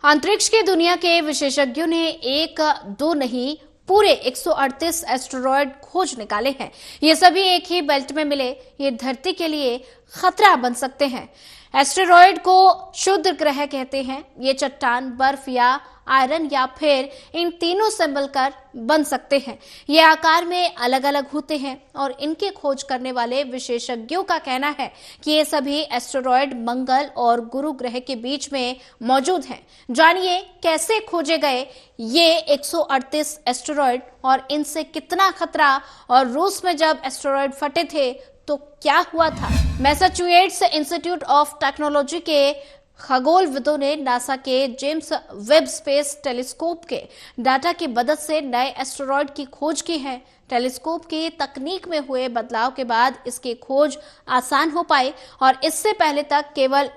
अंतरिक्ष की दुनिया के विशेषज्ञों ने एक दो नहीं पूरे 138 एस्टेरॉयड खोज निकाले हैं। ये सभी एक ही बेल्ट में मिले। ये धरती के लिए खतरा बन सकते हैं। एस्टेरॉयड को शुद्ध ग्रह कहते हैं। ये चट्टान, बर्फ या आयरन या फिर इन तीनों से मिलकर बन सकते हैं। ये आकार में अलग अलग होते हैं और इनके खोज करने वाले विशेषज्ञों का कहना है कि ये सभी एस्टेरॉयड मंगल और गुरु ग्रह के बीच में मौजूद हैं। जानिए कैसे खोजे गए ये 138 एस्टेरॉयड और इनसे कितना खतरा, और रूस में जब एस्टेरॉयड फटे थे तो क्या हुआ था। मैसाचुसेट्स इंस्टीट्यूट ऑफ टेक्नोलॉजी के खगोलविदों ने नासा के जेम्स वेब स्पेस टेलीस्कोप के डाटा की मदद से नए एस्टेरॉयड की खोज की है। टेलीस्कोप की तकनीक में हुए बदलाव के बाद इसकी खोज आसान हो पाई और इससे पहले तक केवल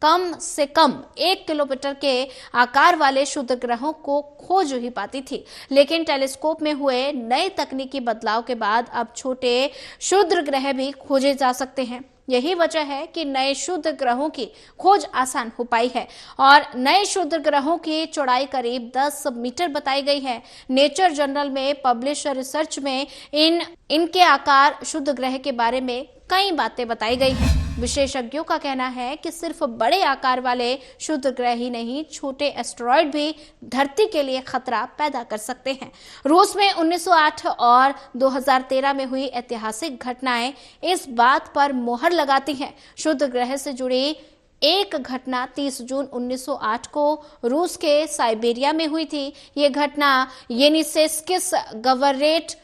कम से कम 1 किलोमीटर के आकार वाले शुद्ध ग्रहों को खोज ही पाती थी। लेकिन टेलीस्कोप में हुए नए तकनीकी बदलाव के बाद अब छोटे शुद्ध ग्रह भी खोजे जा सकते हैं। यही वजह है कि नए शुद्ध ग्रहों की खोज आसान हो पाई है और नए शुद्ध ग्रहों की चौड़ाई करीब 10 मीटर बताई गई है। नेचर जर्नल में पब्लिश रिसर्च में इनके आकार, शुद्ध ग्रह के बारे में कई बातें बताई गई हैं। विशेषज्ञों का कहना है कि सिर्फ बड़े आकार वाले शुद्ध ग्रह ही नहीं, छोटे एस्टेरॉयड भी धरती के लिए खतरा पैदा कर सकते हैं। रूस में 1908 और 2013 में हुई ऐतिहासिक घटनाएं इस बात पर मोहर लगाती हैं। शुद्ध ग्रह से जुड़ी एक घटना 30 जून 1908 को रूस के साइबेरिया में हुई थी। ये घटना येनिसेस्किस गवर्नेट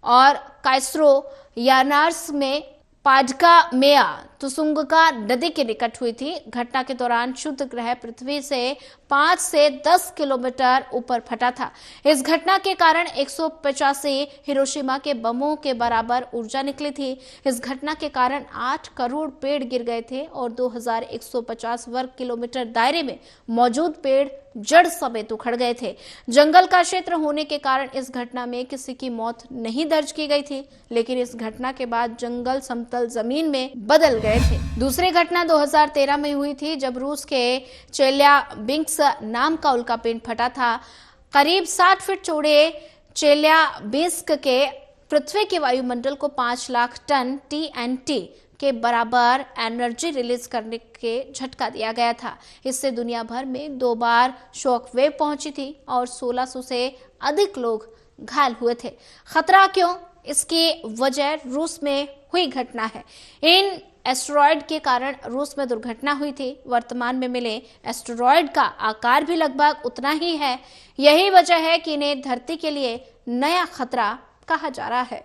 और काइस्रो यानार्स में पाजका मेया तुसुंगका नदी के निकट हुई थी। घटना के दौरान शुद्ध ग्रह पृथ्वी से 5 से 10 किलोमीटर ऊपर फटा था। इस घटना के कारण 185 हिरोशिमा के बमों के बराबर ऊर्जा निकली थी। इस घटना के कारण 8 करोड़ पेड़ गिर गए थे और 2150 वर्ग किलोमीटर दायरे में मौजूद पेड़ जड़ समेत उखड़ गए थे। जंगल का क्षेत्र होने के कारण इस घटना में किसी की मौत नहीं दर्ज की गई थी, लेकिन इस घटना के बाद जंगल समतल जमीन में बदल गए थे। दूसरी घटना 2013 में हुई थी, जब रूस के चेल्याबिंस्क नाम का उल्कापिंड फटा था। करीब 60 फीट चौड़े चेल्याबिंस्क के पृथ्वी के वायुमंडल को 5 लाख टन TNT के बराबर एनर्जी रिलीज करने के झटका दिया गया था। इससे दुनिया भर में 2 बार शॉक वेव पहुंची थी और 1600 से अधिक लोग घायल हुए थे। खतरा क्यों? इसकी वजह रूस में हुई घटना है। इन एस्टेरॉयड के कारण रूस में दुर्घटना हुई थी। वर्तमान में मिले एस्टेरॉयड का आकार भी लगभग उतना ही है। यही वजह है कि इन्हें धरती के लिए नया खतरा कहा जा रहा है।